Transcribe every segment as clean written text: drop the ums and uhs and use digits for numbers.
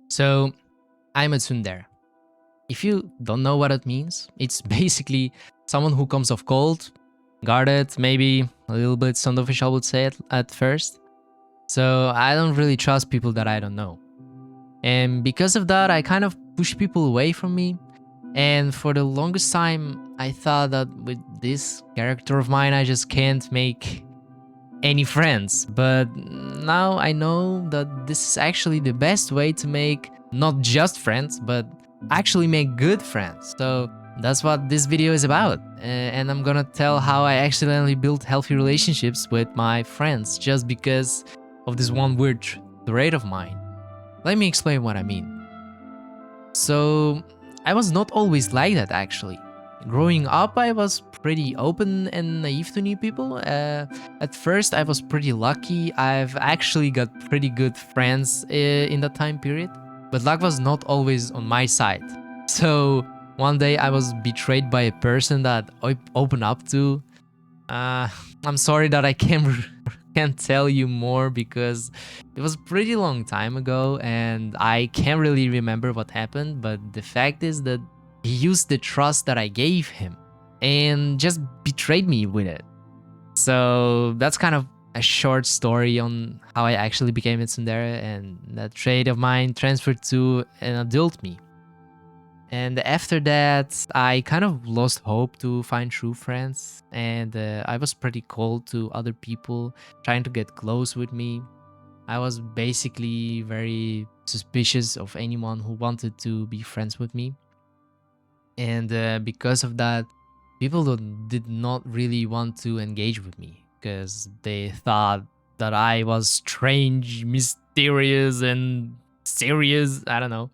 So, I'm a tsundere. If you don't know what it means, it's basically someone who comes off cold, guarded, maybe a little bit standoffish, I would say at first. So, I don't really trust people that I don't know. And because of that, I kind of push people away from me. And for the longest time, I thought that with this character of mine, I just can't make any friends. But now I know that this is actually the best way to make not just friends, but actually make good friends. So that's what this video is about. And I'm gonna tell how I accidentally built healthy relationships with my friends just because of this one weird trait of mine. Let me explain what I mean. So, I was not always like that actually. Growing up, I was pretty open and naive to new people. At first, I was pretty lucky. I've actually got pretty good friends in that time period, but luck was not always on my side. So, one day I was betrayed by a person that I opened up to. Uh, I'm sorry that I can't tell you more because it was a pretty long time ago and I can't really remember what happened, but the fact is that he used the trust that I gave him and just betrayed me with it. So that's kind of a short story on how I actually became a tsundere, and that trait of mine transferred to an adult me. And after that, I kind of lost hope to find true friends, and I was pretty cold to other people trying to get close with me. I was basically very suspicious of anyone who wanted to be friends with me. And because of that, people did not really want to engage with me because they thought that I was strange, mysterious, and serious. I don't know.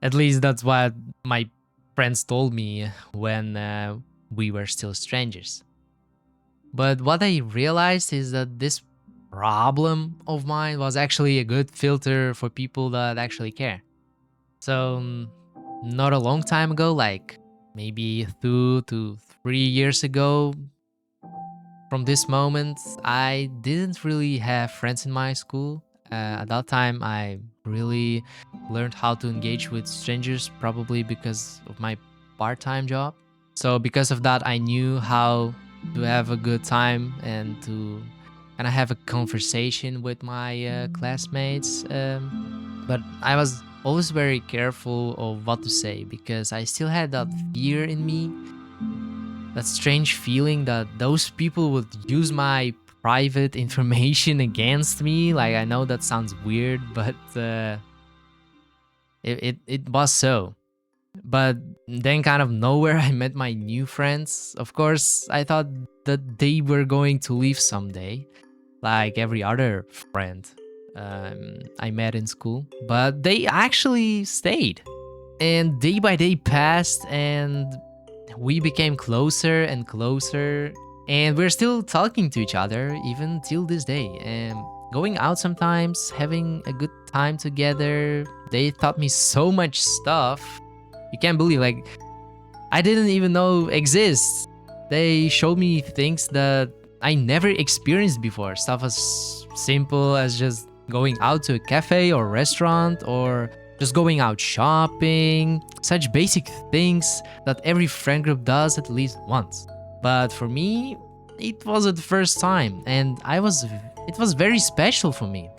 At least that's what my friends told me when we were still strangers. But what I realized is that this problem of mine was actually a good filter for people that actually care. So, not a long time ago, like maybe 2 to 3 years ago, from this moment, I didn't really have friends in my school. At that time, I really learned how to engage with strangers, probably because of my part time job. So, because of that, I knew how to have a good time and to kind of have a conversation with my classmates. But I was always very careful of what to say because I still had that fear in me, that strange feeling that those people would use my private information against me. Like, I know that sounds weird, but it was so. But then, kind of nowhere, I met my new friends. Of course, I thought that they were going to leave someday, like every other friend I met in school. But they actually stayed. And day by day passed, and we became closer and closer. And we're still talking to each other even till this day. And going out sometimes, having a good time together. They taught me so much stuff. You can't believe, like, I didn't even know exists. They showed me things that I never experienced before. Stuff as simple as just going out to a cafe or restaurant, or just going out shopping. Such basic things that every friend group does at least once. But for me, it was the first time, and it was very special for me.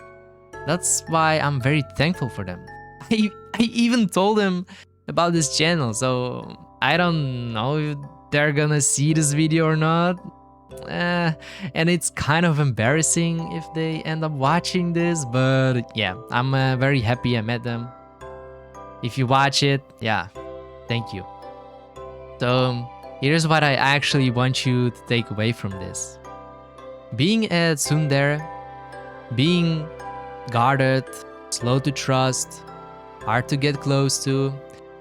That's why I'm very thankful for them. I even told them about this channel, so I don't know if they're gonna see this video or not. And it's kind of embarrassing if they end up watching this, but yeah, I'm very happy I met them. If you watch it, yeah, thank you. So here's what I actually want you to take away from this. Being a tsundere, being guarded, slow to trust, hard to get close to,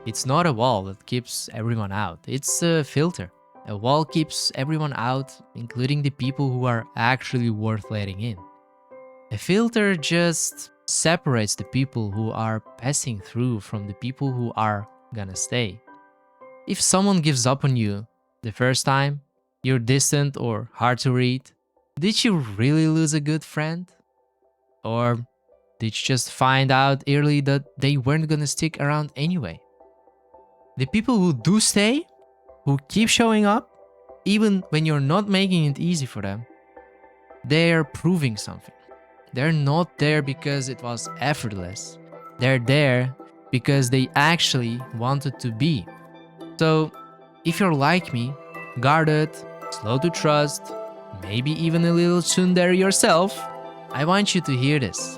it's not a wall that keeps everyone out. It's a filter. A wall keeps everyone out, including the people who are actually worth letting in. A filter just separates the people who are passing through from the people who are gonna stay. If someone gives up on you the first time, you're distant or hard to read, did you really lose a good friend? Or Did you just find out early that they weren't gonna stick around anyway? The people who do stay, who keep showing up, even when you're not making it easy for them, they're proving something. They're not there because it was effortless. They're there because they actually wanted to be. So, if you're like me, guarded, slow to trust, maybe even a little tsundere yourself, I want you to hear this.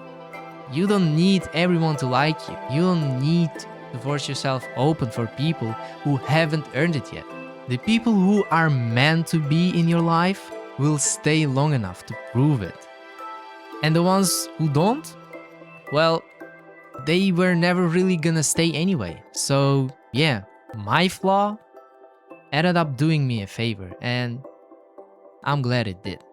You don't need everyone to like you. You don't need to force yourself open for people who haven't earned it yet. The people who are meant to be in your life will stay long enough to prove it. And the ones who don't, well, they were never really gonna stay anyway. So yeah, my flaw ended up doing me a favor, and I'm glad it did.